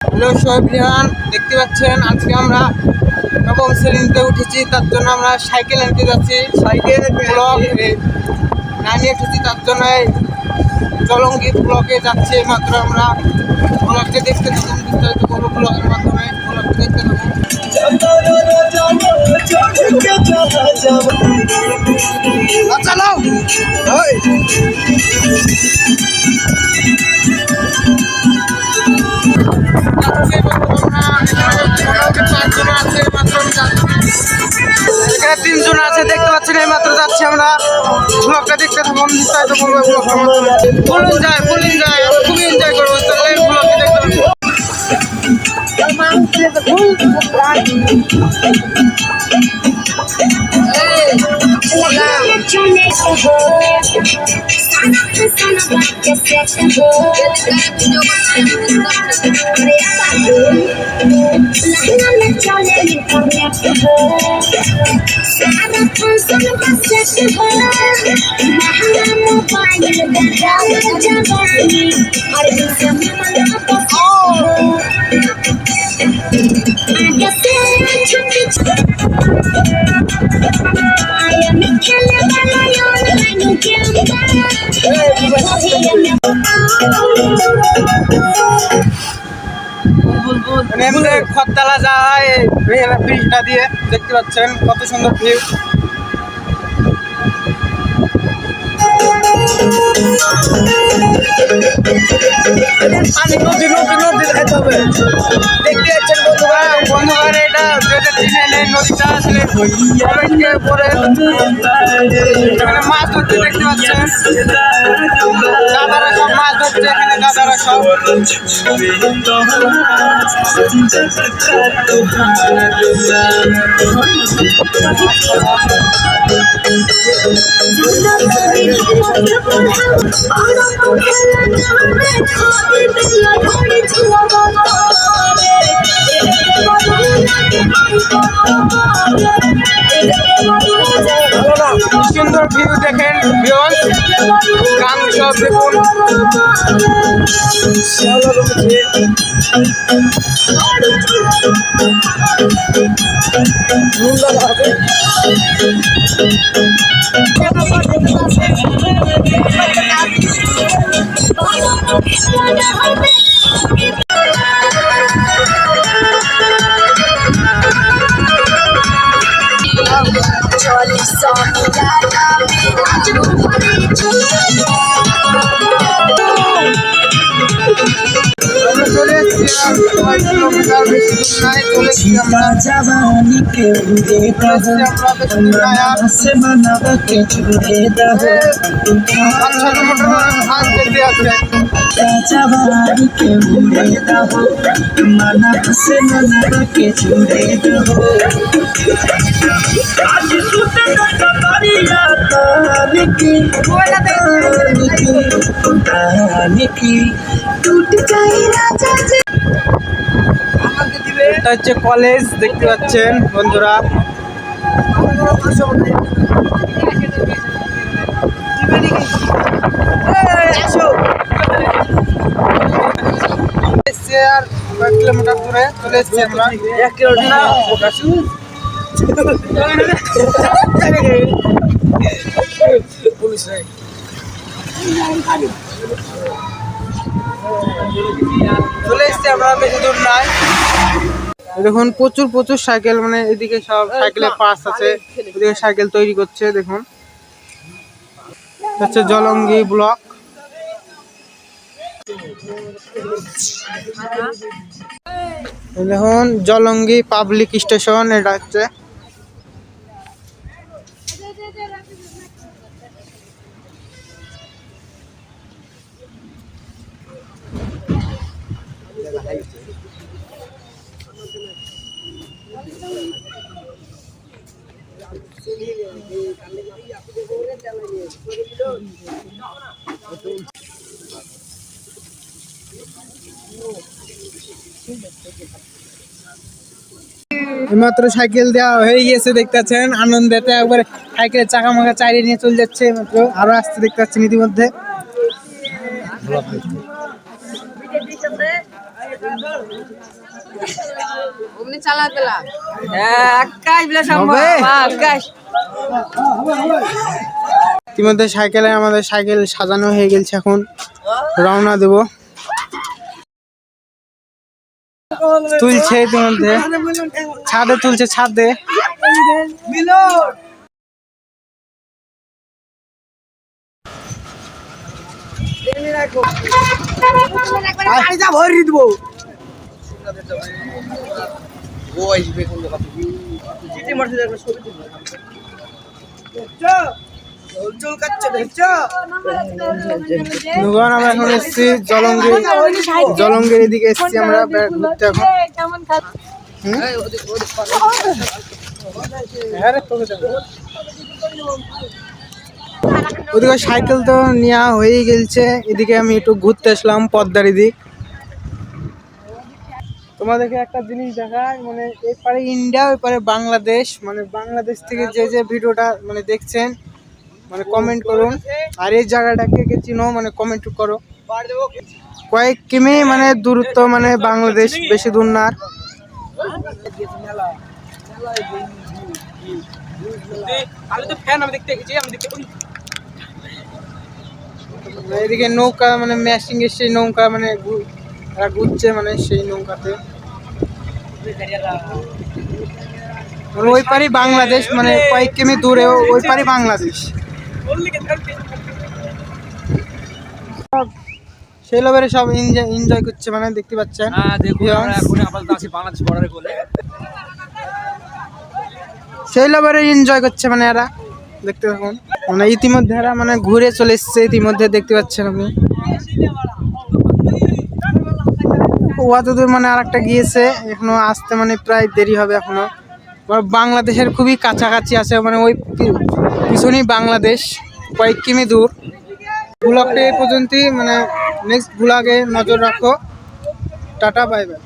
Hello সবাই, দেখতে পাচ্ছেন আজকে আমরা নবম শ্রেণীতে উঠেছি, তার জন্য আমরা সাইকেল আনতে যাচ্ছি। সাইকেল ব্লক নামিয়ে উঠেছি, তার জন্য জলঙ্গি ব্লকে যাচ্ছি। মাত্র আমরা ব্লককে দেখতে থাকুন, বিস্তারিত করবো ব্লকের মাধ্যমে। ব্লককে দেখতে থাকুন। চালাও এখানে 3 জন আছে, দেখতে পাচ্ছেন। এই মাত্র যাচ্ছি আমরা। ব্লগটা দেখতে থাকুন, বিস্তারিত করবো ব্লগটা। বলুন যায় খুবই এনজয় করবো। তাহলে ব্লগটা দেখতে থাকুন। খততলা যায় ব্রিজটা দিয়ে, দেখতে পাচ্ছেন কত সুন্দর ভিউ। নদী দেখাতে হবে। দেখতে পাচ্ছেন বন্ধুরা, এটা যেটা চিনেন নদীটা আসলে পরে মাছ ধরতে, দেখতে পাচ্ছেন দাদারা সব মাছ ধরছে এখানে। দাদারা সব সুন্দর ভিউ দেখেন, গান সব দেখুন। এটা হচ্ছে কলেজ, দেখতে পাচ্ছেন বন্ধুরা। আর কয়েক কিলোমিটার দূরে চলে এসেছি আমরা। 1 কিলোমিটার চলে এসছি আমরা, বেশি দূর নাই। দেখুন প্রচুর সাইকেল, মানে এদিকে সব সাইকেলের পার্টস আছে, এদিকে সাইকেল তৈরি করছে। দেখুন হচ্ছে জলঙ্গি ব্লক। দেখুন জলঙ্গি পাবলিক স্টেশন, এটা হচ্ছে। মাত্র সাইকেল দেওয়া হয়ে গিয়েছে, দেখতে পাচ্ছেন। আনন্দেতে একবার সাইকেলের চাকা মাকা চালিয়ে নিয়ে চলে যাচ্ছে। মাত্র আরো আসতে দেখতে পাচ্ছেন ইতিমধ্যে। অমনি চালাতে লাগ আকাশ বলে সম্ভব আকাশ। ইতিমধ্যে আমাদের সাইকেল সাজানো হয়ে গেছে, এখন রওনা দেব। তুলছে ইতিমধ্যে, ছাদে তুলছে, ছাদে। ভরি দেবো আমরা এখন এসছি জলঙ্গির এদিকে এসছি আমরা ঘুরতে। এখন ওদিকে সাইকেল তো নেওয়া হয়ে গেছে, এদিকে আমি একটু ঘুরতে আসলাম পদ্মার দিক। তোমাদেরকে একটা জিনিস দেখায়, মানে এপারে ইন্ডিয়া ওইপারে বাংলাদেশ, মানে বাংলাদেশ থেকে যে ভিডিওটা মানে দেখছেন মানে কমেন্ট করুন। আর এই জায়গাটাকে কে চিনো মানে কমেন্ট করো। কয়েক কিমি মানে দূরত্ব, মানে বাংলাদেশ, বেশি দূর না। এদিকে নৌকা মানে ম্যাশিং এর সেই নৌকা মানে ঘুরছে, মানে সেই নৌকাতে ওই পারি বাংলাদেশ, মানে কয়েক কিমি দূরে ওই পারি বাংলাদেশ। সেই লোকের সব এনজয় করছে, মানে দেখতে পাচ্ছেন। সেই লোকের এনজয় করছে, মানে এরা দেখতে থাকুন। মানে ইতিমধ্যে এরা মানে ঘুরে চলে এসছে, ইতিমধ্যে দেখতে পাচ্ছেন আপনি। অতদূর মানে আর একটা গিয়েছে, এখনো আসতে মানে প্রায় দেরি হবে এখনো। বাংলাদেশের খুবই কাছাকাছি আছে, মানে ওই পিছনেই বাংলাদেশ, কয়েক কিমি দূর। ব্লগটা এই পর্যন্তই, মানে নেক্সট ব্লগে নজর রাখো। Tata, bye bye.